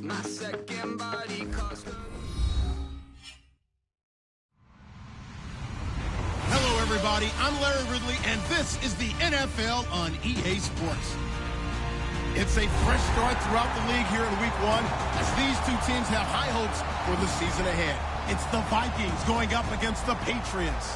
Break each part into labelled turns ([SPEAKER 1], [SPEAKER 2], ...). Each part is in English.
[SPEAKER 1] My second body cost.
[SPEAKER 2] Hello, everybody. I'm Larry Ridley, and this is the NFL on EA Sports. It's a fresh start throughout the league here in Week 1 as these two teams have high hopes for the season ahead. It's the Vikings going up against the Patriots.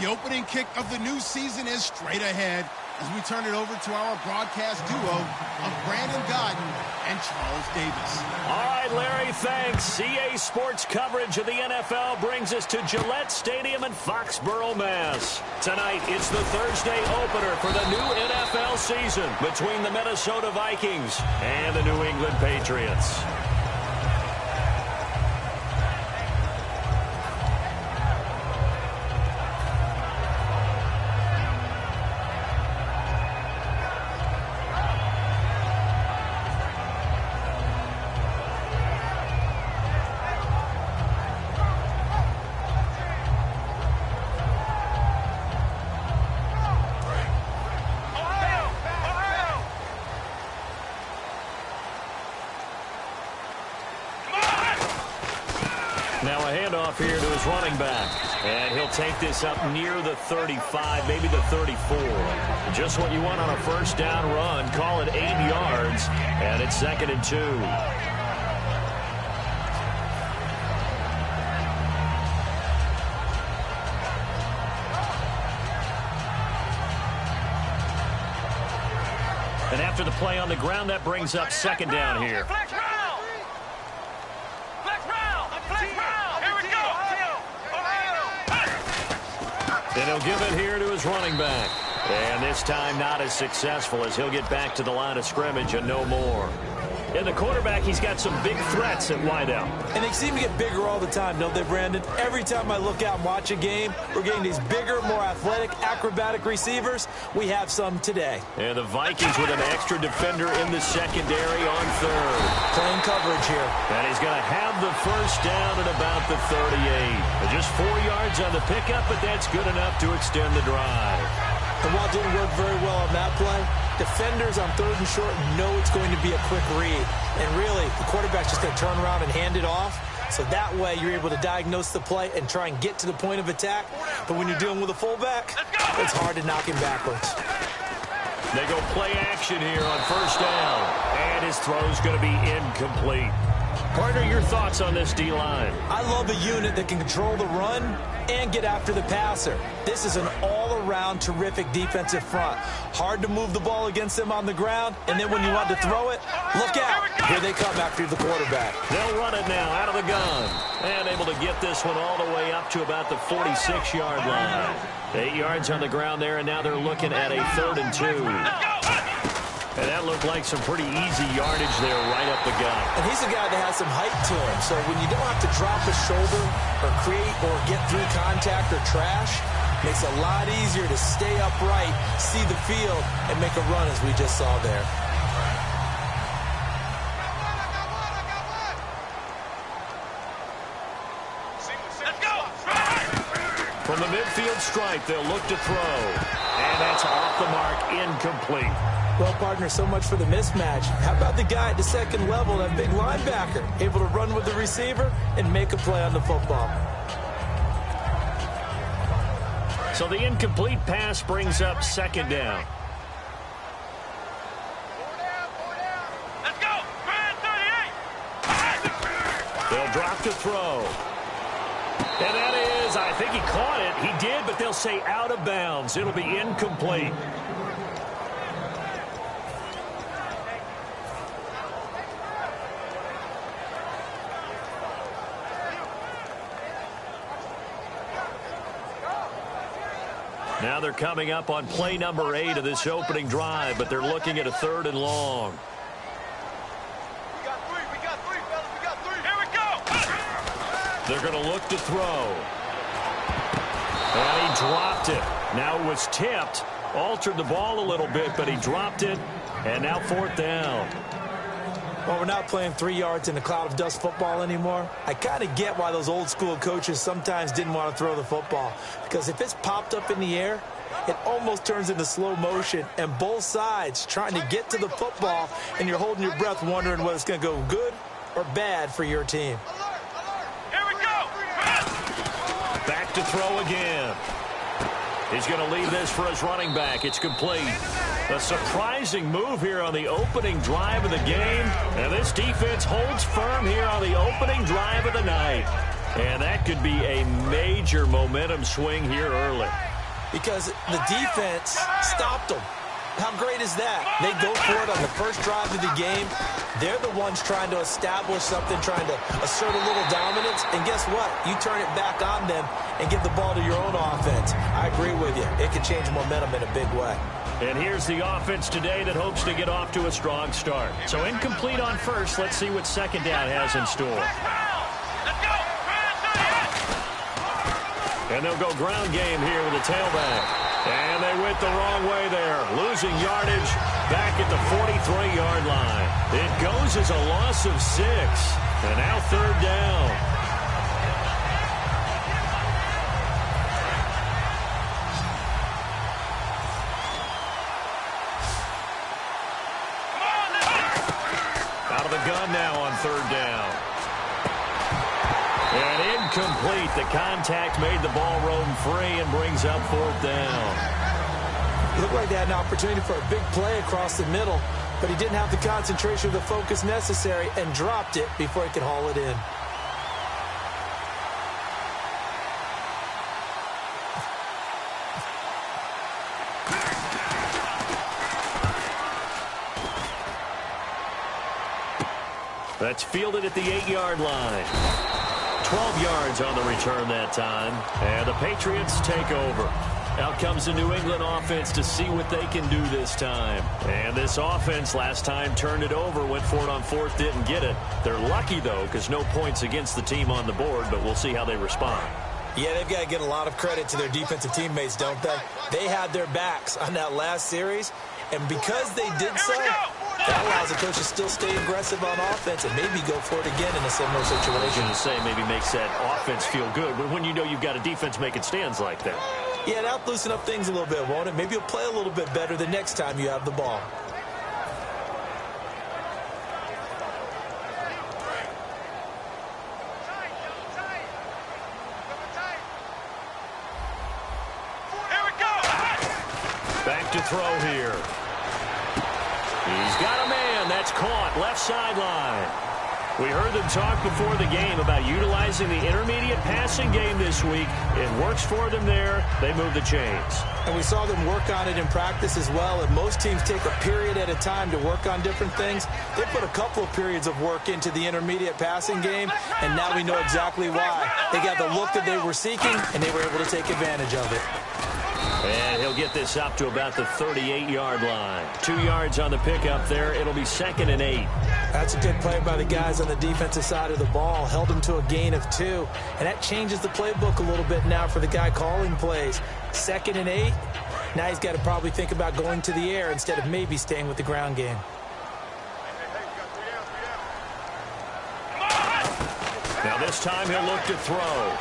[SPEAKER 2] The opening kick of the new season is straight ahead as we turn it over to our broadcast duo of Brandon Gaudin and Charles Davis.
[SPEAKER 3] All right, Larry, thanks. EA Sports coverage of the NFL brings us to Gillette Stadium in Foxborough, Mass. Tonight, it's the Thursday opener for the new NFL season between the Minnesota Vikings and the New England Patriots. Now a handoff here to his running back. And he'll take this up near the 35, maybe the 34. Just what you want on a first down run. Call it 8 yards. And it's 2nd and 2. And after the play on the ground, that brings up 2nd down here. And he'll give it here to his running back. And this time not as successful as he'll get back to the line of scrimmage and no more. And the quarterback, he's got some big threats at wideout.
[SPEAKER 4] And they seem to get bigger all the time, don't they, Brandon? Every time I look out and watch a game, we're getting these bigger, more athletic, acrobatic receivers. We have some today.
[SPEAKER 3] And the Vikings with an extra defender in the secondary on third.
[SPEAKER 4] Playing coverage here.
[SPEAKER 3] And he's going to have the first down at about the 38. Just 4 yards on the pickup, but that's good enough to extend the drive.
[SPEAKER 4] And while it didn't work very well on that play, defenders on 3rd and short know it's going to be a quick read. And really, the quarterback's just going to turn around and hand it off. So that way, you're able to diagnose the play and try and get to the point of attack. But when you're dealing with a fullback, it's hard to knock him backwards.
[SPEAKER 3] They go play action here on first down. And his throw's going to be incomplete. Partner, your thoughts on this D-line?
[SPEAKER 4] I love a unit that can control the run and get after the passer. This is an all-around terrific defensive front. Hard to move the ball against them on the ground, and then when you want to throw it, look out. Here they come after the quarterback.
[SPEAKER 3] They'll run it now out of the gun. And able to get this one all the way up to about the 46-yard line. 8 yards on the ground there, and now they're looking at a 3rd and 2. And that looked like some pretty easy yardage there right up the gut.
[SPEAKER 4] And he's a guy that has some height to him. So when you don't have to drop a shoulder or create or get through contact or trash, makes it a lot easier to stay upright, see the field, and make a run as we just saw there.
[SPEAKER 3] From the midfield stripe, they'll look to throw. And that's off the mark, incomplete.
[SPEAKER 4] Well, partner, so much for the mismatch. How about the guy at the 2nd level, that big linebacker, able to run with the receiver and make a play on the football?
[SPEAKER 3] So the incomplete pass brings up 2nd down.
[SPEAKER 5] Let's go! 38!
[SPEAKER 3] They'll drop to throw. And that is, I think he caught it. He did, but they'll say out of bounds. It'll be incomplete. Now they're coming up on play number 8 of this opening drive, but they're looking at a 3rd and long.
[SPEAKER 5] We got three, fellas. We got 3. Here we go!
[SPEAKER 3] They're going to look to throw. And he dropped it. Now it was tipped. Altered the ball a little bit, but he dropped it. And now 4th down.
[SPEAKER 4] Well, we're not playing 3 yards in a cloud of dust football anymore. I kind of get why those old school coaches sometimes didn't want to throw the football. Because if it's popped up in the air, it almost turns into slow motion, and both sides trying to get to the football, and you're holding your breath wondering whether it's going to go good or bad for your team.
[SPEAKER 5] Here we go.
[SPEAKER 3] Back to throw again. He's going to leave this for his running back. It's complete. A surprising move here on the opening drive of the game. And this defense holds firm here on the opening drive of the night. And that could be a major momentum swing here early.
[SPEAKER 4] Because the defense stopped them. How great is that? They go for it on the first drive of the game. They're the ones trying to establish something, trying to assert a little dominance. And guess what? You turn it back on them and give the ball to your own offense. I agree with you. It can change momentum in a big way.
[SPEAKER 3] And here's the offense today that hopes to get off to a strong start. So incomplete on first. Let's see what second down has in store.
[SPEAKER 5] Let's go.
[SPEAKER 3] And they'll go ground game here with a tailback. And they went the wrong way there, losing yardage back at the 43-yard line. It goes as a loss of 6. And now third down. Out of the gun now on third down. And incomplete. The contact made the ball roam free and brings up fourth down.
[SPEAKER 4] Looked like they had an opportunity for a big play across the middle, but he didn't have the concentration or the focus necessary and dropped it before he could haul it in.
[SPEAKER 3] That's fielded at the 8-yard line. 12 yards on the return that time. And the Patriots take over. Out comes the New England offense to see what they can do this time. And this offense last time turned it over, went for it on fourth, didn't get it. They're lucky, though, because no points against the team on the board, but we'll see how they respond.
[SPEAKER 4] Yeah, they've got to get a lot of credit to their defensive teammates, don't they? They had their backs on that last series, and because they did so, that allows the coach to still stay aggressive on offense and maybe go for it again in a similar situation.
[SPEAKER 3] I was going to say maybe makes that offense feel good, but when you know you've got a defense making stands like that.
[SPEAKER 4] Yeah, that'll loosen up things a little bit, won't it? Maybe you'll play a little bit better the next time you have the ball.
[SPEAKER 3] Back to throw here. He's got a man. That's caught. Left sideline. We heard them talk before the game about utilizing the intermediate passing game this week. It works for them there. They move the chains.
[SPEAKER 4] And we saw them work on it in practice as well. And most teams take a period at a time to work on different things. They put a couple of periods of work into the intermediate passing game, and now we know exactly why. They got the look that they were seeking, and they were able to take advantage of it.
[SPEAKER 3] And he'll get this up to about the 38-yard line. 2 yards on the pickup there. It'll be 2nd and 8.
[SPEAKER 4] That's a good play by the guys on the defensive side of the ball. Held them to a gain of 2. And that changes the playbook a little bit now for the guy calling plays. 2nd and 8. Now he's got to probably think about going to the air instead of maybe staying with the ground game.
[SPEAKER 3] Now this time he'll look to throw.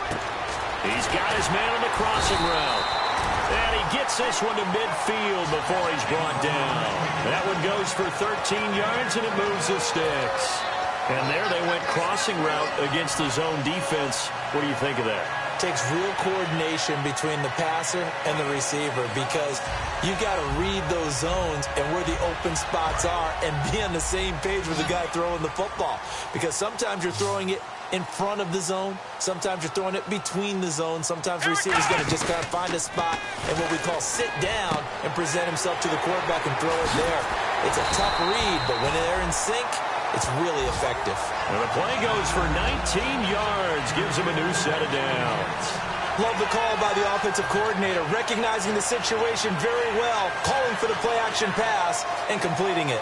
[SPEAKER 3] He's got his man on the crossing route. And he gets this one to midfield before he's brought down. That one goes for 13 yards, and it moves the sticks. And there they went crossing route against the zone defense. What do you think of that?
[SPEAKER 4] Takes real coordination between the passer and the receiver because you've got to read those zones and where the open spots are and be on the same page with the guy throwing the football. Because sometimes you're throwing it in front of the zone. Sometimes you're throwing it between the zones. Sometimes the receiver's going to just kind of find a spot and what we call sit down and present himself to the quarterback and throw it there. It's a tough read, but when they're in sync, it's really effective.
[SPEAKER 3] And the play goes for 19 yards, gives him a new set of downs.
[SPEAKER 4] Love the call by the offensive coordinator, recognizing the situation very well, calling for the play-action pass and completing it.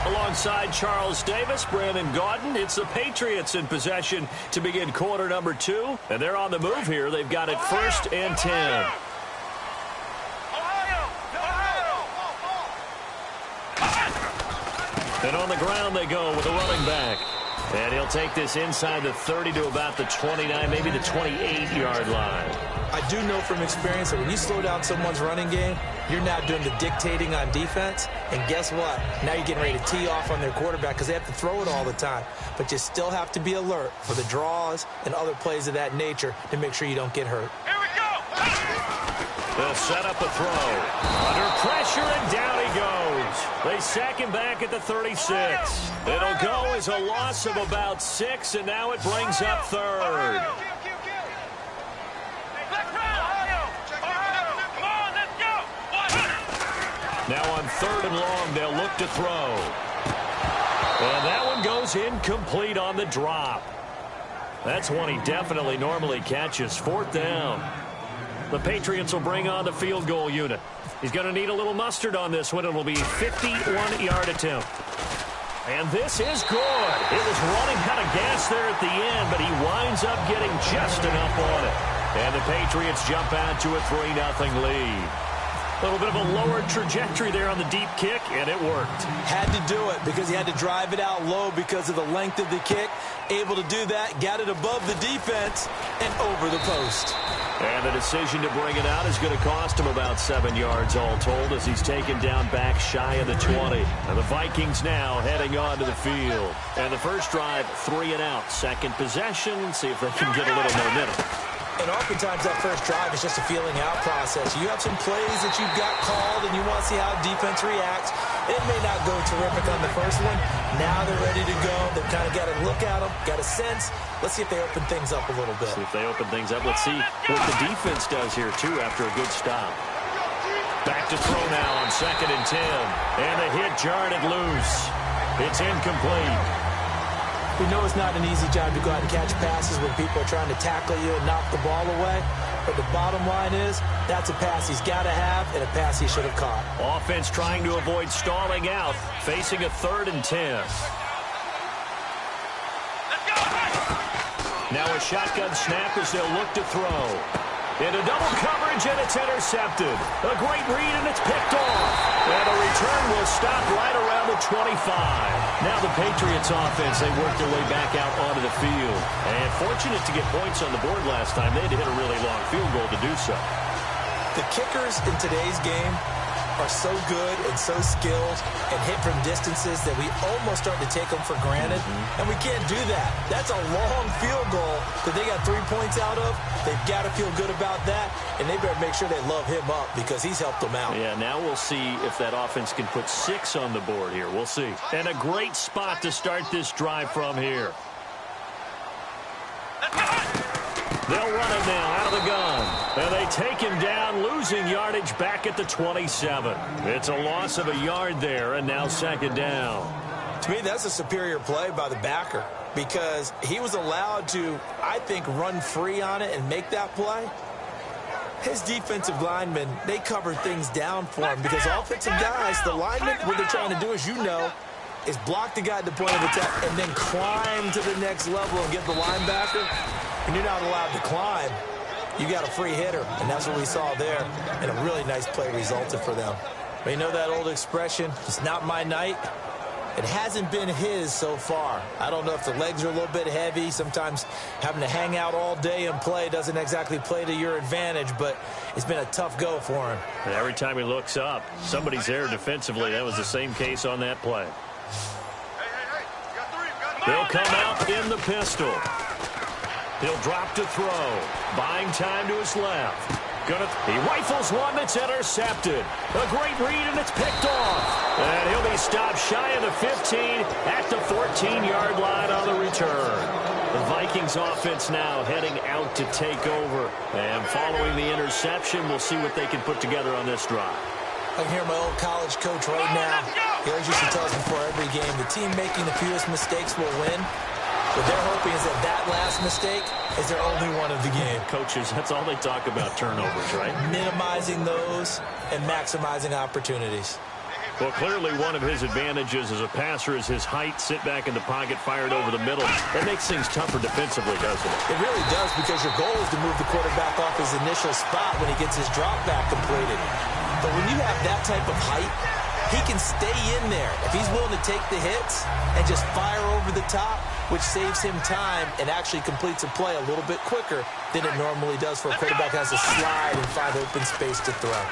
[SPEAKER 3] Alongside Charles Davis, Brandon Gaudin, it's the Patriots in possession to begin quarter number 2. And they're on the move here. They've got it 1st and 10. And on the ground they go with a running back. And he'll take this inside the 30 to about the 29, maybe the 28-yard line.
[SPEAKER 4] I do know from experience that when you slow down someone's running game, you're now doing the dictating on defense. And guess what? Now you're getting ready to tee off on their quarterback because they have to throw it all the time. But you still have to be alert for the draws and other plays of that nature to make sure you don't get hurt.
[SPEAKER 5] Here we go!
[SPEAKER 3] They'll set up a throw. Under pressure, and down he goes. They sack him back at the 36. It'll go as a loss of about 6, and now it brings up third. Now on 3rd and long, they'll look to throw. And that one goes incomplete on the drop. That's one he definitely normally catches. 4th down. The Patriots will bring on the field goal unit. He's going to need a little mustard on this one. It'll be a 51-yard attempt. And this is good. It was running out of gas there at the end, but he winds up getting just enough on it. And the Patriots jump out to a 3-0 lead. A little bit of a lower trajectory there on the deep kick, and it worked.
[SPEAKER 4] Had to do it because he had to drive it out low because of the length of the kick. Able to do that, got it above the defense, and over the post.
[SPEAKER 3] And the decision to bring it out is going to cost him about 7 yards all told as he's taken down back shy of the 20. And the Vikings now heading onto the field. And the first drive, 3 and out. Second possession, see if they can get a little momentum.
[SPEAKER 4] And oftentimes that first drive is just a feeling out process. You have some plays that you've got called and you want to see how defense reacts. It may not go terrific on the first one. Now they're ready to go. They've kind of got to look at them, got a sense. Let's see if they open things up a little bit.
[SPEAKER 3] See if they open things up. Let's see what the defense does here, too, after a good stop. Back to throw now on 2nd and 10. And the hit jarred it loose. It's incomplete.
[SPEAKER 4] We know it's not an easy job to go out and catch passes when people are trying to tackle you and knock the ball away. But the bottom line is, that's a pass he's got to have and a pass he should have caught.
[SPEAKER 3] Offense trying to avoid stalling out, facing a 3rd and 10. Now a shotgun snap as they'll look to throw. Into double coverage, and it's intercepted. A great read, and it's picked off. And the return will stop right around the 25. Now the Patriots offense, they work their way back out onto the field. And fortunate to get points on the board last time. They had to hit a really long field goal to do so.
[SPEAKER 4] The kickers in today's game are so good and so skilled and hit from distances that we almost start to take them for granted. And we can't do that. That's a long field goal that they got 3 points out of. They've got to feel good about that, and they better make sure they love him up because he's helped them out.
[SPEAKER 3] Yeah, now we'll see if that offense can put 6 on the board here. We'll see. And a great spot to start this drive from here. They'll run it now out of the gun. And they take him down, losing yardage back at the 27. It's a loss of a yard there, and now 2nd down.
[SPEAKER 4] To me, that's a superior play by the backer because he was allowed to, I think, run free on it and make that play. His defensive linemen, they cover things down for him because offensive guys, the linemen, what they're trying to do, as you know, is block the guy at the point of attack and then climb to the next level and get the linebacker. And you're not allowed to climb. You got a free hitter, and that's what we saw there. And a really nice play resulted for them. But you know that old expression, it's not my night. It hasn't been his so far. I don't know if the legs are a little bit heavy. Sometimes having to hang out all day and play doesn't exactly play to your advantage, but it's been a tough go for him.
[SPEAKER 3] And every time he looks up, somebody's there defensively. That was the same case on that play. They'll come out in the pistol. He'll drop to throw. Buying time to his left. He rifles one that's intercepted. A great read, and it's picked off. And he'll be stopped shy of the 15 at the 14-yard line on the return. The Vikings offense now heading out to take over. And following the interception, we'll see what they can put together on this drive.
[SPEAKER 4] I can hear my old college coach right now. He always used to tell us before every game, the team making the fewest mistakes will win. What they're hoping is that last mistake is their only one of the game.
[SPEAKER 3] Coaches, that's all they talk about, turnovers, right?
[SPEAKER 4] Minimizing those and maximizing opportunities.
[SPEAKER 3] Well, clearly one of his advantages as a passer is his height, sit back in the pocket, fired over the middle. That makes things tougher defensively, doesn't it?
[SPEAKER 4] It really does, because your goal is to move the quarterback off his initial spot when he gets his drop back completed. But when you have that type of height, he can stay in there. If he's willing to take the hits and just fire over the top, which saves him time and actually completes a play a little bit quicker than it normally does for a quarterback who has to slide and find open space to throw.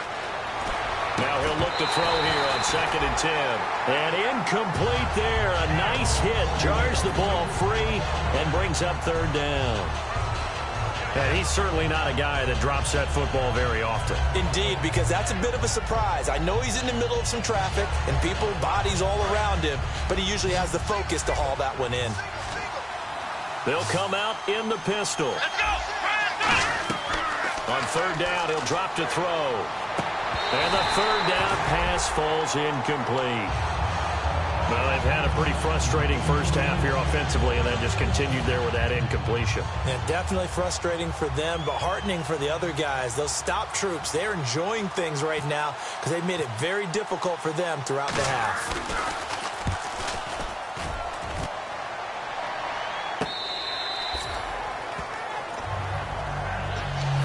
[SPEAKER 3] Now he'll look to throw here on 2nd and 10. And incomplete there. A nice hit. Jars the ball free and brings up 3rd down. And he's certainly not a guy that drops that football very often.
[SPEAKER 4] Indeed, because that's a bit of a surprise. I know he's in the middle of some traffic and people, bodies all around him, but he usually has the focus to haul that one in.
[SPEAKER 3] They'll come out in the pistol. On 3rd down, he'll drop to throw. And the 3rd down pass falls incomplete. Well, they've had a pretty frustrating first half here offensively, and then just continued there with that incompletion.
[SPEAKER 4] Yeah, definitely frustrating for them, but heartening for the other guys. Those stop troops, they're enjoying things right now because they've made it very difficult for them throughout the half.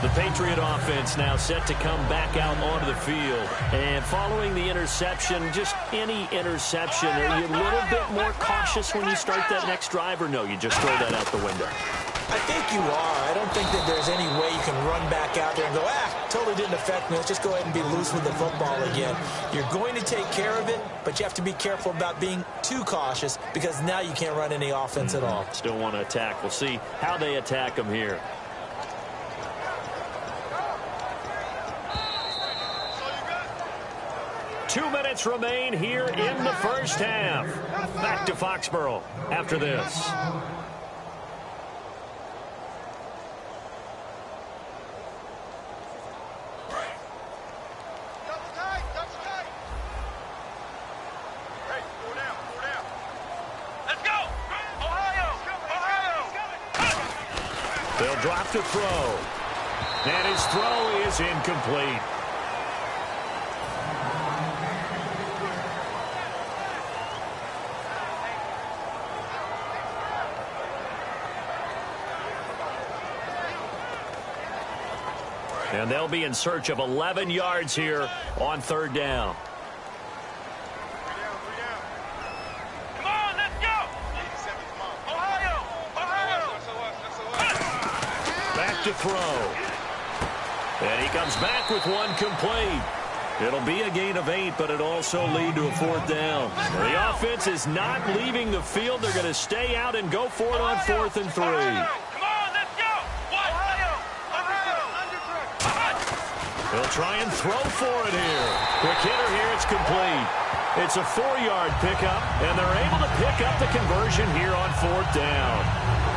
[SPEAKER 3] The Patriot offense now set to come back out onto the field. And following the interception, just any interception, are you a little bit more cautious when you start that next drive, or no, you just throw that out the window?
[SPEAKER 4] I think you are. I don't think that there's any way you can run back out there and go, totally didn't affect me. Let's just go ahead and be loose with the football again. You're going to take care of it, but you have to be careful about being too cautious because now you can't run any offense at all.
[SPEAKER 3] Still want to attack. We'll see how they attack them here. Two minutes remain here in the first half. Back to Foxborough after this. They'll drop to throw. And his throw is incomplete. And they'll be in search of 11 yards here on 3rd down.
[SPEAKER 5] Come on, let's go! Ohio!
[SPEAKER 3] Back to throw. And he comes back with one complete. It'll be a gain of 8, but it'll also lead to a 4th down. The offense is not leaving the field. They're going to stay out and go for it on 4th and 3. They'll try and throw for it here. Quick hitter here, it's complete. It's a 4-yard pickup, and they're able to pick up the conversion here on 4th down.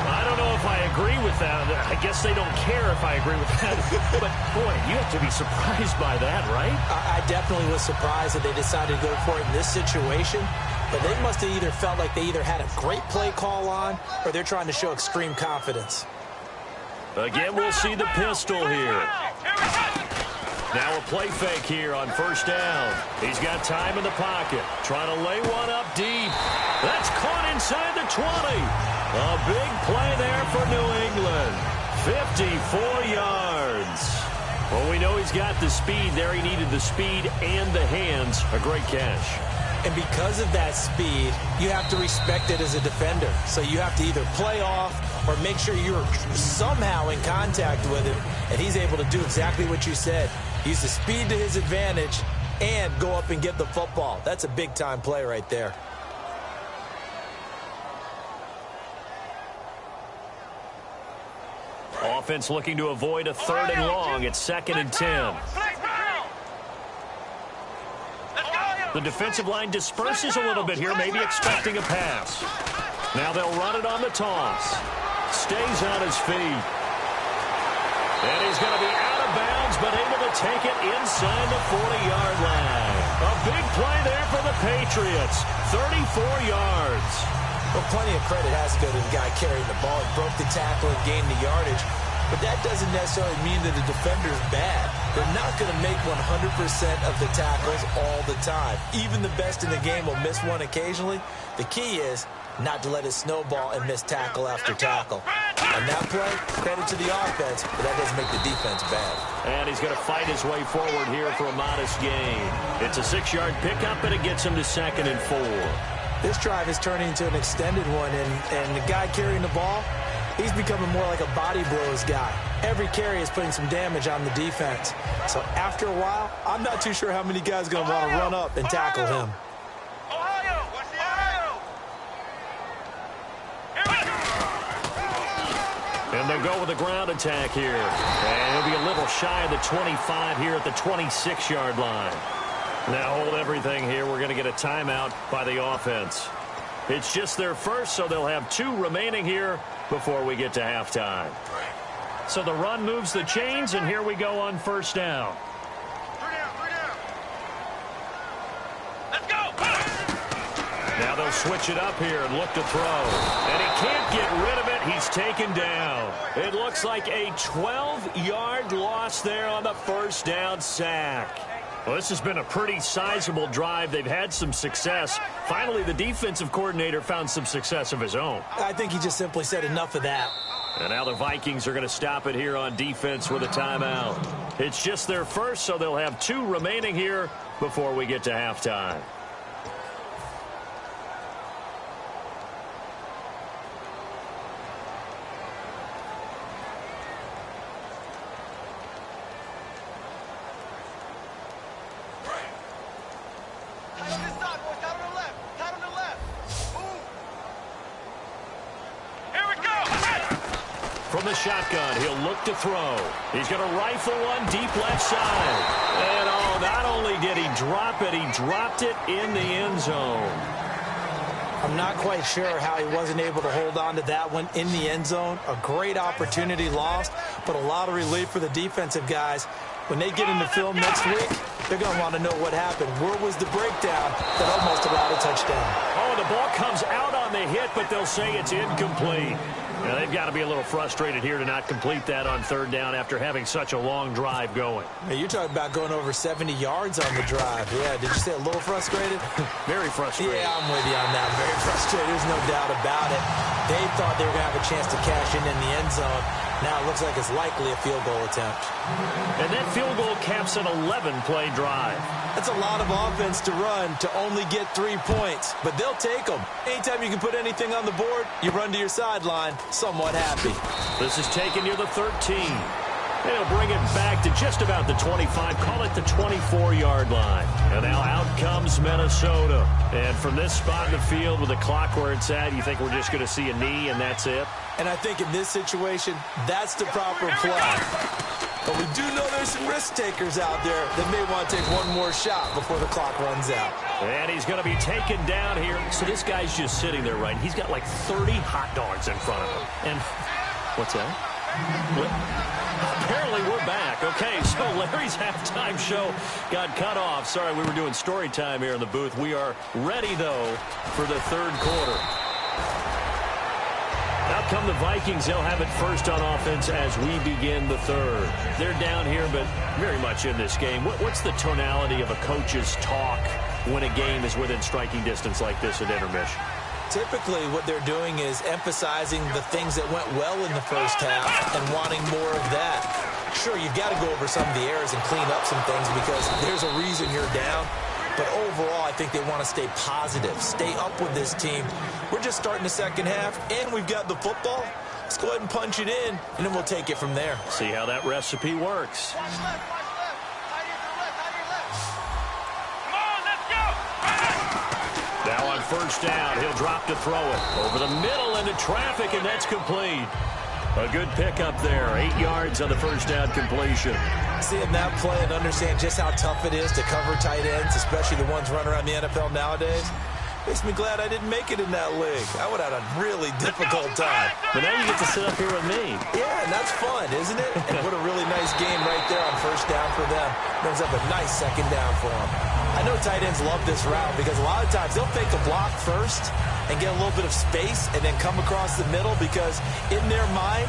[SPEAKER 3] I don't know if I agree with that. I guess they don't care if I agree with that. But, boy, you have to be surprised by that, right?
[SPEAKER 4] I definitely was surprised that they decided to go for it in this situation. But they must have either felt like they either had a great play call on or they're trying to show extreme confidence.
[SPEAKER 3] Again, we'll see the pistol here. Now a play fake here on 1st down. He's got time in the pocket. Trying to lay one up deep. That's caught inside the 20. A big play there for New England. 54 yards. Well, we know he's got the speed there. He needed the speed and the hands. A great catch.
[SPEAKER 4] And because of that speed, you have to respect it as a defender. So you have to either play off or make sure you're somehow in contact with him. And he's able to do exactly what you said. Use the speed to his advantage and go up and get the football. That's a big-time play right there.
[SPEAKER 3] Offense looking to avoid a 3rd and long. It's 2nd and 10. The defensive line disperses a little bit here, maybe expecting a pass. Now they'll run it on the toss. Stays on his feet. And he's going to be out of bounds, but able to take it inside the 40-yard line. A big play there for the Patriots. 34 yards.
[SPEAKER 4] Well, plenty of credit has to go to the guy carrying the ball. He broke the tackle and gained the yardage. But that doesn't necessarily mean that the defender's bad. They're not going to make 100% of the tackles all the time. Even the best in the game will miss one occasionally. The key is not to let it snowball and miss tackle after tackle. On that play, credit to the offense, but that doesn't make the defense bad.
[SPEAKER 3] And he's going to fight his way forward here for a modest gain. It's a 6-yard pickup, and it gets him to 2nd and 4.
[SPEAKER 4] This drive is turning into an extended one, and the guy carrying the ball, he's becoming more like a body blows guy. Every carry is putting some damage on the defense. So after a while, I'm not too sure how many guys are going to want to run up and tackle him.
[SPEAKER 5] Ohio! Watch the Ohio! Here we go!
[SPEAKER 3] And they'll go with a ground attack here. And it'll be a little shy of the 25 here at the 26-yard line. Now hold everything here. We're going to get a timeout by the offense. It's just their first, so they'll have 2 remaining here before we get to halftime. So the run moves the chains, and here we go on first down.
[SPEAKER 5] 3 down. Let's go!
[SPEAKER 3] Now they'll switch it up here and look to throw. And he can't get rid of it. He's taken down. It looks like a 12-yard loss there on the first down sack. Well, this has been a pretty sizable drive. They've had some success. Finally, the defensive coordinator found some success of his own.
[SPEAKER 4] I think he just simply said enough of that.
[SPEAKER 3] And now the Vikings are going to stop it here on defense with a timeout. It's just their first, so they'll have 2 remaining here before we get to halftime. From the shotgun, he'll look to throw. He's going to rifle one deep left side. And, oh, not only did he drop it, he dropped it in the end zone.
[SPEAKER 4] I'm not quite sure how he wasn't able to hold on to that one in the end zone. A great opportunity lost, but a lot of relief for the defensive guys. When they get into film next week, they're going to want to know what happened. Where was the breakdown that almost allowed a touchdown?
[SPEAKER 3] Oh, the ball comes out on the hit, but they'll say it's incomplete. Now, they've got to be a little frustrated here to not complete that on third down after having such a long drive going.
[SPEAKER 4] Hey, you're talking about going over 70 yards on the drive. Yeah, did you say a little frustrated?
[SPEAKER 3] Very frustrated.
[SPEAKER 4] Yeah, I'm with you on that. Very frustrated. There's no doubt about it. They thought they were going to have a chance to cash in the end zone. Now it looks like it's likely a field goal attempt.
[SPEAKER 3] And that field goal caps an 11-play drive.
[SPEAKER 4] That's a lot of offense to run to only get 3 points, but they'll take them. Anytime you can put anything on the board, you run to your sideline somewhat happy.
[SPEAKER 3] This is taken near the 13. They'll bring it back to just about the 25, call it the 24-yard line. And now out comes Minnesota. And from this spot in the field with the clock where it's at, you think we're just going to see a knee and that's it?
[SPEAKER 4] And I think in this situation, that's the proper play. But we do know there's some risk takers out there that may want to take one more shot before the clock runs out.
[SPEAKER 3] And he's going to be taken down here. So this guy's just sitting there, right? He's got like 30 hot dogs in front of him. And what's that? What? Apparently we're back. Okay, so Larry's halftime show got cut off. Sorry, we were doing story time here in the booth. We are ready, though, for the third quarter. Out come the Vikings. They'll have it first on offense as we begin the third. They're down here, but very much in this game. What's the tonality of a coach's talk when a game is within striking distance like this at intermission?
[SPEAKER 4] Typically, what they're doing is emphasizing the things that went well in the first half and wanting more of that. Sure, you've got to go over some of the errors and clean up some things because there's a reason you're down. But overall, I think they want to stay positive, stay up with this team. We're just starting the second half, and we've got the football. Let's go ahead and punch it in, and then we'll take it from there.
[SPEAKER 3] See how that recipe works.
[SPEAKER 5] Watch left, watch left. Tight end to the left, tight end left. Come on, let's go!
[SPEAKER 3] Now on first down, he'll drop to throw it. Over the middle into traffic, and that's complete. A good pickup there. 8 yards on the first down completion.
[SPEAKER 4] Seeing that play and understand just how tough it is to cover tight ends, especially the ones running around the NFL nowadays, makes me glad I didn't make it in that league. I would have had a really difficult time.
[SPEAKER 3] But now you get to sit up here with me.
[SPEAKER 4] Yeah, and that's fun, isn't it? And what a really nice game right there on first down for them. Brings up a nice second down for them. I know tight ends love this route because a lot of times they'll fake a block first and get a little bit of space and then come across the middle because in their mind,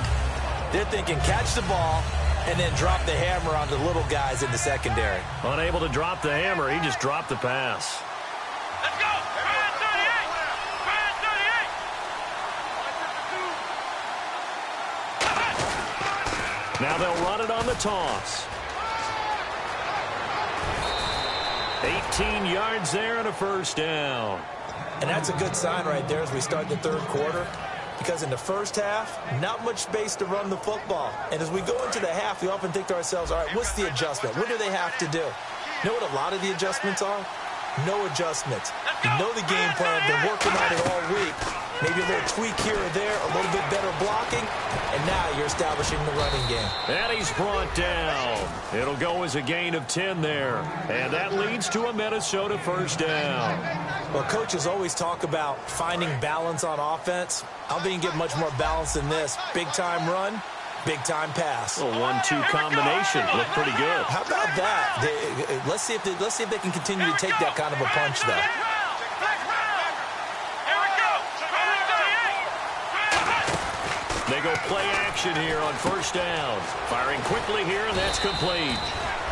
[SPEAKER 4] they're thinking catch the ball and then drop the hammer on the little guys in the secondary.
[SPEAKER 3] Unable to drop the hammer, he just dropped the pass.
[SPEAKER 5] Let's go! Brand 38! Brand 38!
[SPEAKER 3] Now they'll run it on the toss. 18 yards there and a first down.
[SPEAKER 4] And that's a good sign right there as we start the third quarter. Because in the first half, not much space to run the football. And as we go into the half, we often think to ourselves, all right, what's the adjustment? What do they have to do? You know what a lot of the adjustments are? No adjustments. You know the game plan. They're working on it all week. Maybe a little tweak here or there, a little bit better blocking, and now you're establishing the running game.
[SPEAKER 3] And he's brought down. It'll go as a gain of 10 there. And that leads to a Minnesota first down.
[SPEAKER 4] Well, coaches always talk about finding balance on offense. I don't think you can get much more balance than this. Big-time run, big-time pass.
[SPEAKER 3] A 1-2 combination. Looked pretty good.
[SPEAKER 4] How about that? Let's see if they can continue to take that kind of a punch, though.
[SPEAKER 3] They go play action here on first down. Firing quickly here, and that's complete.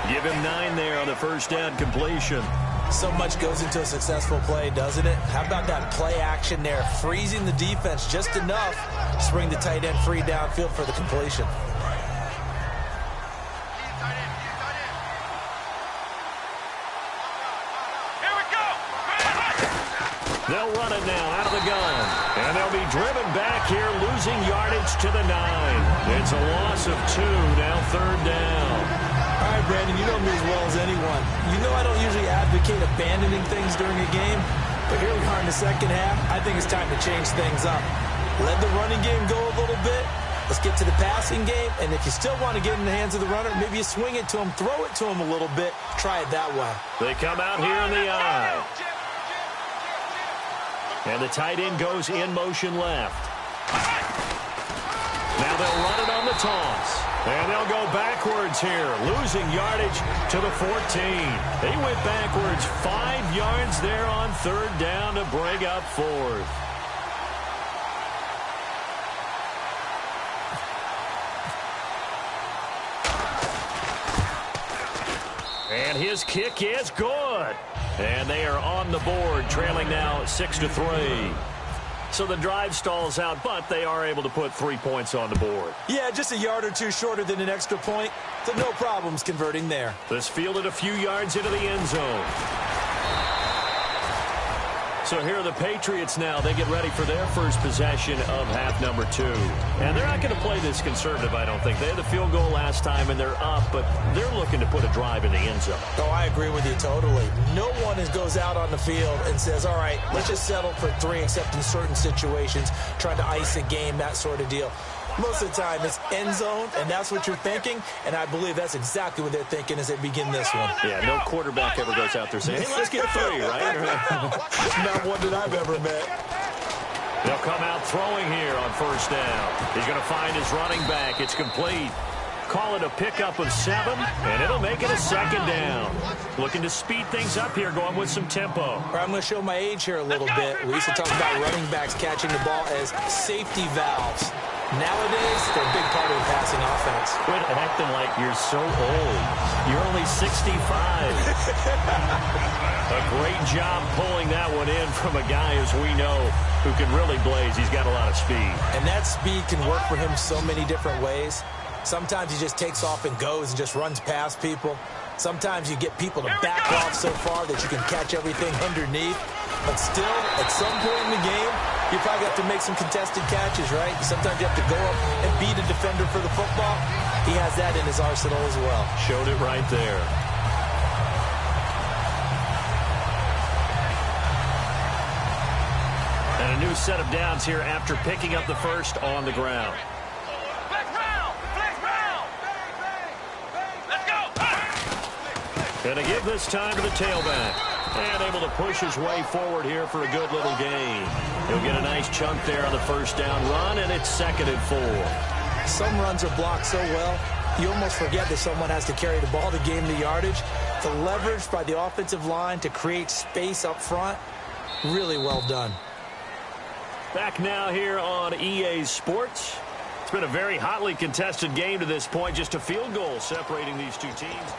[SPEAKER 3] Give him 9 there on the first down completion.
[SPEAKER 4] So much goes into a successful play, doesn't it? How about that play action there? Freezing the defense just enough to bring the tight end free downfield for the completion.
[SPEAKER 3] They'll run it now out of the gun. And they'll be driven back here, losing yardage to the 9. It's a loss of 2, now third down.
[SPEAKER 4] All right, Brandon, you know me as well as anyone. You know I don't usually advocate abandoning things during a game, but here we are in the second half. I think it's time to change things up. Let the running game go a little bit. Let's get to the passing game, and if you still want to get in the hands of the runner, maybe you swing it to him, throw it to him a little bit, try it that way.
[SPEAKER 3] They come out here in the eye. And the tight end goes in motion left. Now they'll run it on the toss. And they'll go backwards here, losing yardage to the 14. They went backwards 5 yards there on third down to bring up fourth. And his kick is good. And they are on the board, trailing now 6-3. So the drive stalls out, but they are able to put 3 points on the board.
[SPEAKER 4] Yeah, just a yard or two shorter than an extra point, so no problems converting there.
[SPEAKER 3] This fielded a few yards into the end zone. So here are the Patriots now. They get ready for their first possession of half number 2. And they're not going to play this conservative, I don't think. They had the field goal last time, and they're up, but they're looking to put a drive in the end zone.
[SPEAKER 4] Oh, I agree with you totally. No one goes out on the field and says, all right, let's just settle for 3, except in certain situations, trying to ice a game, that sort of deal. Most of the time, it's end zone, and that's what you're thinking, and I believe that's exactly what they're thinking as they begin this one.
[SPEAKER 3] Yeah, no quarterback ever goes out there saying, hey, let's get 3, right?
[SPEAKER 4] Not one that I've ever met.
[SPEAKER 3] They'll come out throwing here on first down. He's going to find his running back. It's complete. Call it a pickup of 7, and it'll make it a second down. Looking to speed things up here, going with some tempo.
[SPEAKER 4] I'm going to show my age here a little bit. We used to talk about running backs catching the ball as safety valves. Nowadays, they're a big part of the passing offense.
[SPEAKER 3] Quit acting like you're so old. You're only 65. A great job pulling that one in from a guy, as we know, who can really blaze. He's got a lot of speed.
[SPEAKER 4] And that speed can work for him so many different ways. Sometimes he just takes off and goes and just runs past people. Sometimes you get people to back off so far that you can catch everything underneath. But still, at some point in the game, you probably have to make some contested catches, right? Sometimes you have to go up and beat a defender for the football. He has that in his arsenal as well.
[SPEAKER 3] Showed it right there. And a new set of downs here after picking up the first on the ground. Going to give this time to the tailback. And able to push his way forward here for a good little gain. He'll get a nice chunk there on the first down run, and it's 2nd and 4.
[SPEAKER 4] Some runs are blocked so well, you almost forget that someone has to carry the ball to gain the yardage. The leverage by the offensive line to create space up front, really well done.
[SPEAKER 3] Back now here on EA Sports. It's been a very hotly contested game to this point. Just a field goal separating these two teams.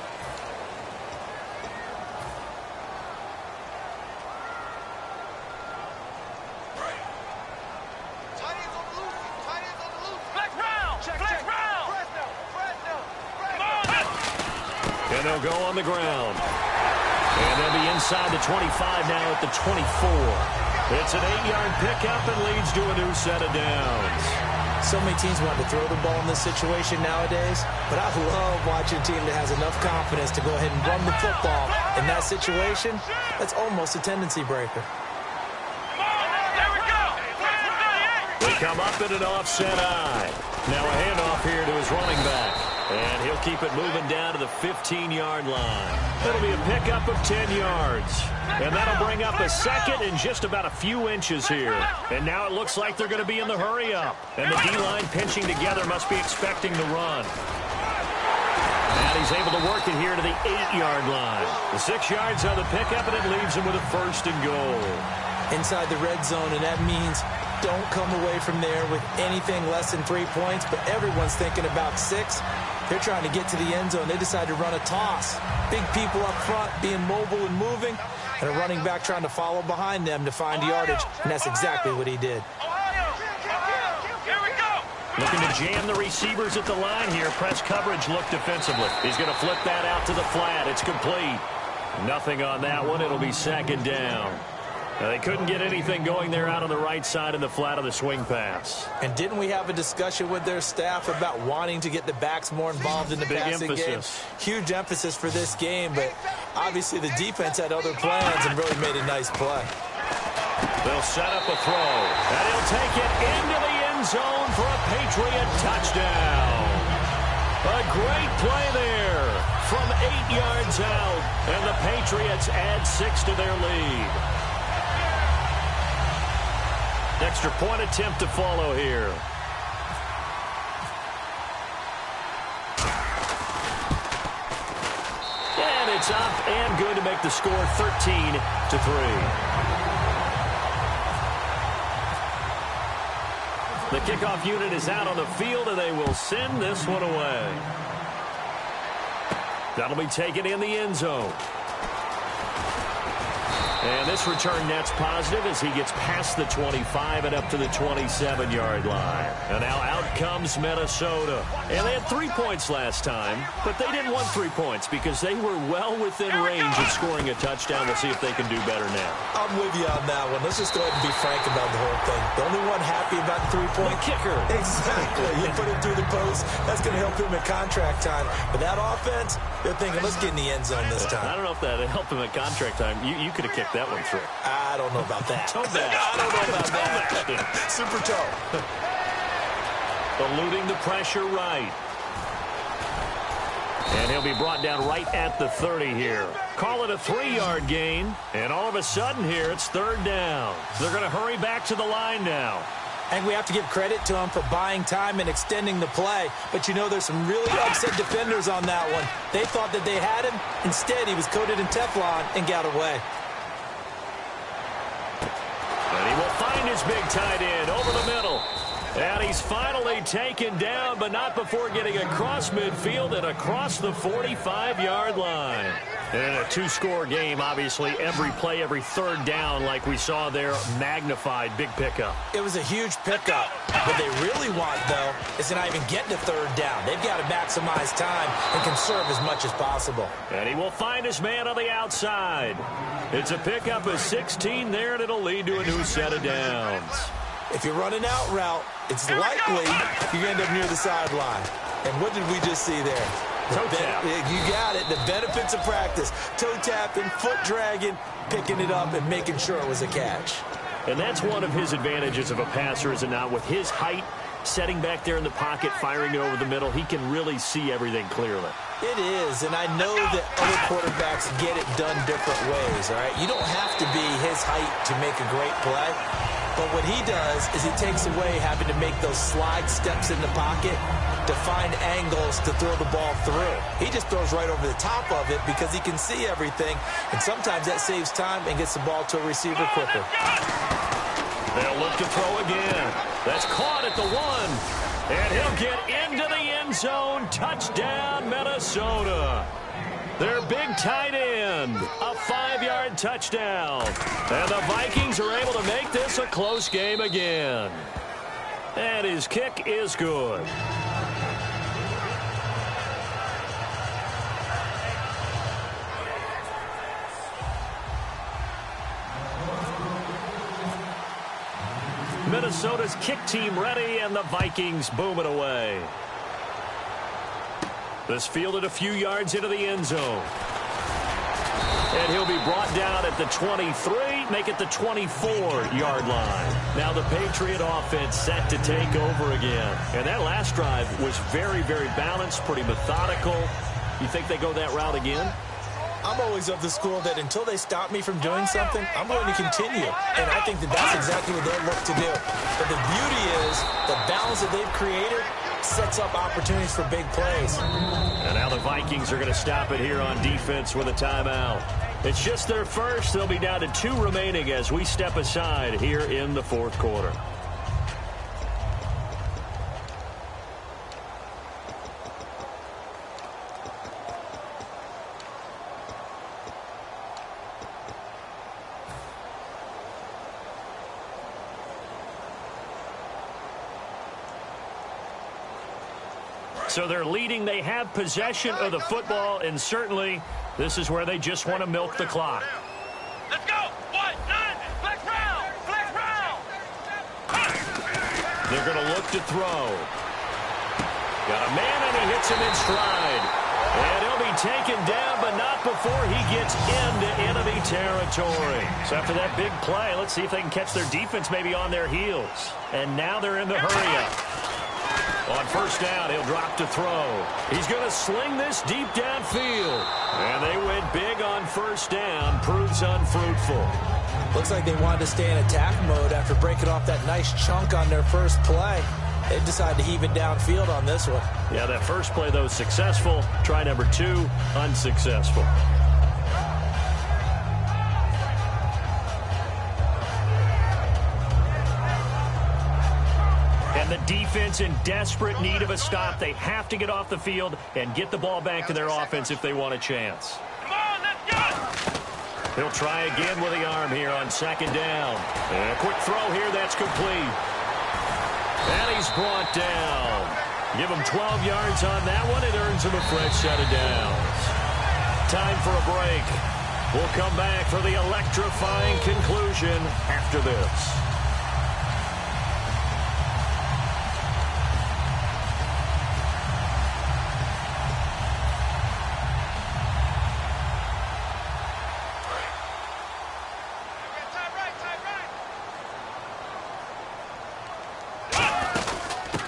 [SPEAKER 3] And they'll go on the ground. And they'll be inside the 25 now at the 24. It's an 8-yard pickup and leads to a new set of downs.
[SPEAKER 4] So many teams want to throw the ball in this situation nowadays, but I love watching a team that has enough confidence to go ahead and run the football. In that situation, that's almost a tendency breaker.
[SPEAKER 3] They come up in an offset eye. Now a handoff here to his running back. And he'll keep it moving down to the 15-yard line. That'll be a pickup of 10 yards. And that'll bring up a second and just about a few inches here. And now it looks like they're going to be in the hurry-up. And the D-line pinching together must be expecting the run. And he's able to work it here to the 8-yard line. The 6 yards on the pickup, and it leaves him with a first and goal.
[SPEAKER 4] Inside the red zone, and that means don't come away from there with anything less than 3 points, but everyone's thinking about 6. They're trying to get to the end zone. They decide to run a toss. Big people up front being mobile and moving, and a running back trying to follow behind them to find yardage, and that's exactly what he did.
[SPEAKER 3] Looking to jam the receivers at the line here. Press coverage look defensively. He's going to flip that out to the flat. It's complete. Nothing on that one. It'll be second down. Now, they couldn't get anything going there out on the right side in the flat of the swing pass.
[SPEAKER 4] And didn't we have a discussion with their staff about wanting to get the backs more involved in the passing game? Huge emphasis for this game, but obviously the defense had other plans and really made a nice play.
[SPEAKER 3] They'll set up a throw, and he'll take it into the end zone for a Patriot touchdown. A great play there from 8 yards out, and the Patriots add 6 to their lead. Extra point attempt to follow here. And it's up and good to make the score 13-3. The kickoff unit is out on the field, and they will send this one away. That'll be taken in the end zone. And this return net's positive as he gets past the 25 and up to the 27-yard line. And now out comes Minnesota. And they had 3 points last time, but they didn't want 3 points because they were well within range of scoring a touchdown. We'll see if they can do better now.
[SPEAKER 4] I'm with you on that one. Let's just go ahead and be frank about the whole thing. The only one happy about the 3-point
[SPEAKER 3] kicker.
[SPEAKER 4] Exactly. You put it through the post. That's going to help him in contract time. But that offense, they're thinking, let's get in the end zone this time.
[SPEAKER 3] I don't know if that helped him at contract time. You could have kicked that one through.
[SPEAKER 4] I don't know about that.
[SPEAKER 3] Toe bash.
[SPEAKER 4] I don't know about that. Super toe.
[SPEAKER 3] Eluding the pressure right. And he'll be brought down right at the 30 here. Call it a 3-yard gain. And all of a sudden here, it's third down. They're going to hurry back to the line now.
[SPEAKER 4] And we have to give credit to him for buying time and extending the play. But, you know, there's some really upset defenders on that one. They thought that they had him. Instead, he was coated in Teflon and got away.
[SPEAKER 3] And he will find his big tight end over the middle. And he's finally taken down, but not before getting across midfield and across the 45-yard line. And a 2-score game, obviously, every play, every third down, like we saw there, magnified, big pickup.
[SPEAKER 4] It was a huge pickup. What they really want, though, is to not even get to third down. They've got to maximize time and conserve as much as possible.
[SPEAKER 3] And he will find his man on the outside. It's a pickup of 16 there, and it'll lead to a new set of downs.
[SPEAKER 4] If you're running out route, it's likely you end up near the sideline. And what did we just see there?
[SPEAKER 3] Toe tap.
[SPEAKER 4] You got it. The benefits of practice. Toe tapping, foot dragging, picking it up, and making sure it was a catch.
[SPEAKER 3] And that's one of his advantages of a passer, is it not? With his height, setting back there in the pocket, firing it over the middle, he can really see everything clearly.
[SPEAKER 4] It is, and I know that other quarterbacks get it done different ways, all right? You don't have to be his height to make a great play. But what he does is he takes away having to make those slide steps in the pocket to find angles to throw the ball through. He just throws right over the top of it because he can see everything, and sometimes that saves time and gets the ball to a receiver quicker.
[SPEAKER 3] They'll look to throw again. That's caught at the 1, and he'll get into the end zone. Touchdown, Minnesota. Their big tight end, a 5-yard touchdown. And the Vikings are able to make this a close game again. And his kick is good. Minnesota's kick team ready, and the Vikings boom it away. This fielded a few yards into the end zone. And he'll be brought down at the 23, make it the 24-yard line. Now the Patriot offense set to take over again. And that last drive was very, very balanced, pretty methodical. You think they go that route again?
[SPEAKER 4] I'm always of the school that until they stop me from doing something, I'm going to continue. And I think that that's exactly what they'll look to do. But the beauty is the balance that they've created sets up opportunities for big plays.
[SPEAKER 3] And now the Vikings are going to stop it here on defense with a timeout. It's just their first. They'll be down to 2 remaining as we step aside here in the fourth quarter. So they're leading. They have possession of the football, and certainly this is where they just want to milk the clock.
[SPEAKER 5] Let's go. 1, 9, flex round, flex round.
[SPEAKER 3] They're going to look to throw. Got a man, and he hits him in stride. And he'll be taken down, but not before he gets into enemy territory. So after that big play, let's see if they can catch their defense maybe on their heels. And now they're in the hurry-up. On first down, he'll drop to throw. He's going to sling this deep downfield. And they went big on first down. Proves unfruitful.
[SPEAKER 4] Looks like they wanted to stay in attack mode after breaking off that nice chunk on their first play. They decided to heave it downfield on this one.
[SPEAKER 3] Yeah, that first play, though, successful. Try number 2, unsuccessful. And the defense in desperate need of a stop. They have to get off the field and get the ball back to their offense if they want a chance.
[SPEAKER 5] Come on, let's go.
[SPEAKER 3] He'll try again with the arm here on second down. And a quick throw here, that's complete. And he's brought down. Give him 12 yards on that one. It earns him a fresh set of downs. Time for a break. We'll come back for the electrifying conclusion after this.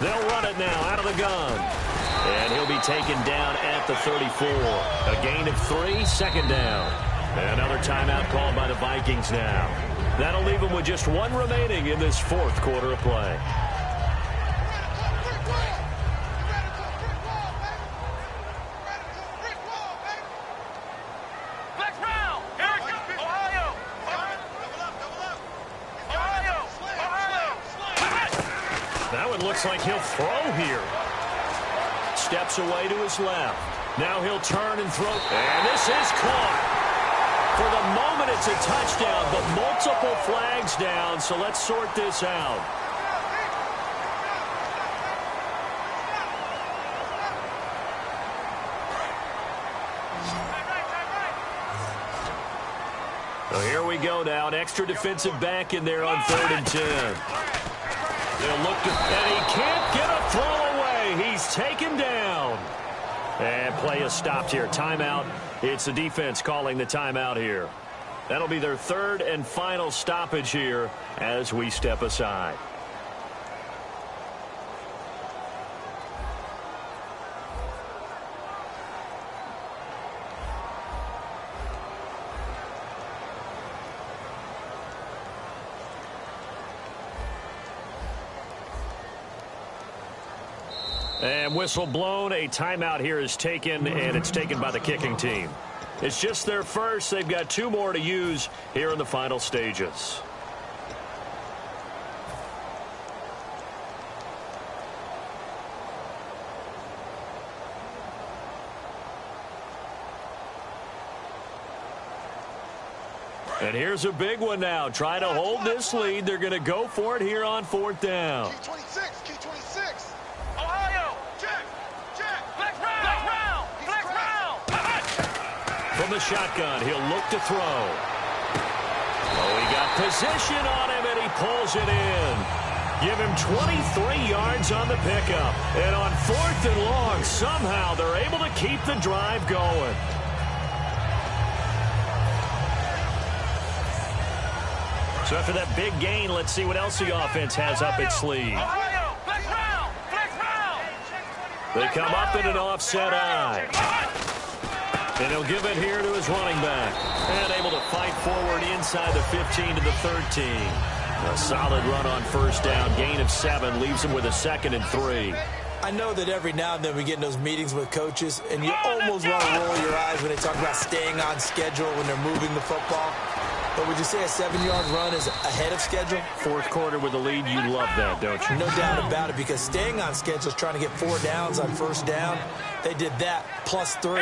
[SPEAKER 3] They'll run it now out of the gun. And he'll be taken down at the 34. A gain of 3, second down. Another timeout called by the Vikings now. That'll leave them with just 1 remaining in this fourth quarter of play. Looks like he'll throw here. Steps away to his left. Now he'll turn and throw. And this is caught. For the moment, it's a touchdown, but multiple flags down, so let's sort this out. So here we go now. An extra defensive back in there on 3rd and 10. They'll look to, and he can't get a throw away. He's taken down. And play is stopped here. Timeout. It's the defense calling the timeout here. That'll be their 3rd and final stoppage here as we step aside. And whistle blown. A timeout here is taken, and it's taken by the kicking team. It's just their first. They've got 2 more to use here in the final stages. And here's a big one now. Trying to hold this lead. They're going to go for it here on 4th down.
[SPEAKER 5] Key 26, key 26. Ohio, check, flex round, flex round.
[SPEAKER 3] From the shotgun, he'll look to throw. Oh, he got position on him, and he pulls it in. Give him 23 yards on the pickup. And on 4th and long, somehow they're able to keep the drive going. So after that big gain, let's see what else the offense has up its sleeve. They come up in an offset eye. And he'll give it here to his running back. And able to fight forward inside the 15 to the 13. A solid run on first down. Gain of 7 leaves him with a 2nd and 3.
[SPEAKER 4] I know that every now and then we get in those meetings with coaches, and you almost want to roll your eyes when they talk about staying on schedule when they're moving the football. But would you say a 7-yard run is ahead of schedule?
[SPEAKER 3] 4th quarter with the lead, you love that, don't you?
[SPEAKER 4] No doubt about it, because staying on schedule is trying to get 4 downs on first down. They did that, plus 3.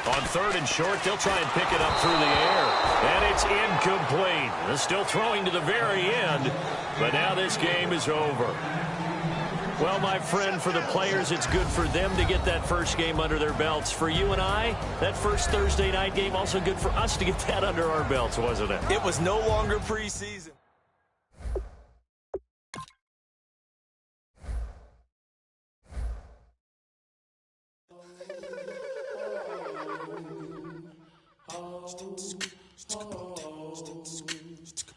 [SPEAKER 3] On 3rd and short, they'll try and pick it up through the air. And it's incomplete. They're still throwing to the very end. But now this game is over. Well, my friend, for the players, it's good for them to get that first game under their belts. For you and I, that first Thursday night game, also good for us to get that under our belts, wasn't it?
[SPEAKER 4] It was no longer preseason.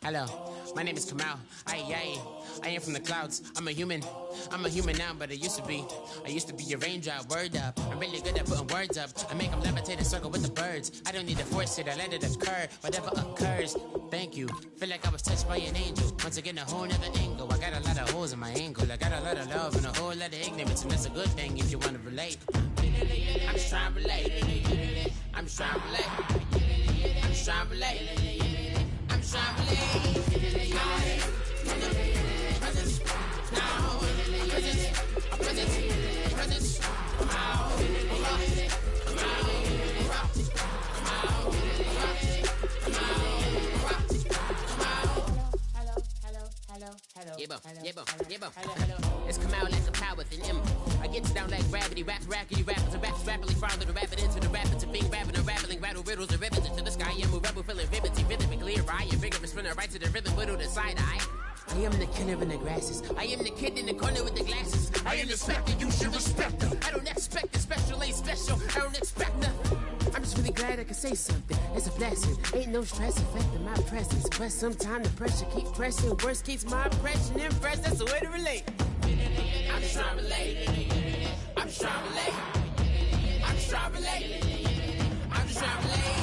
[SPEAKER 6] Hello, my name is Kamal. I am from the clouds. I'm a human now, but I used to be a raindrop. Word up, I'm really good at putting words up. I make them levitate and circle with the birds. I don't need to force it, I let it occur. Whatever occurs, thank you. Feel like I was touched by an angel. Once again, a whole nother angle. I got a lot of holes in my ankle. I got a lot of love and a whole lot of ignorance, and that's a good thing if you want to relate. I'm just trying to relate. I'm just trying to relate. I'm just trying to relate. I'm just trying to relate. It's Kamal like a power with an M. I get you down like gravity, rackety rappers and raps rapidly frown to the rapid into the rapids and being rapping and rattling, rattle riddles and rivets into the sky. I'm a rebel feeling vividly, clear eye, and vigorous spinner right to the rhythm, whittle the side eye. I am the killer in the grasses. I am the kid in the corner with the glasses. I am the specter, you should respect her. I don't expect the special, ain't special. I don't expect nothing. I'm just really glad I can say something. It's a blessing. Ain't no stress affecting my presence. But sometimes the pressure keep pressing. Worst keeps my impression impressed. That's the way to relate. I'm just trying to relate. I'm just trying to relate. I'm just trying to relate. I'm just trying to relate.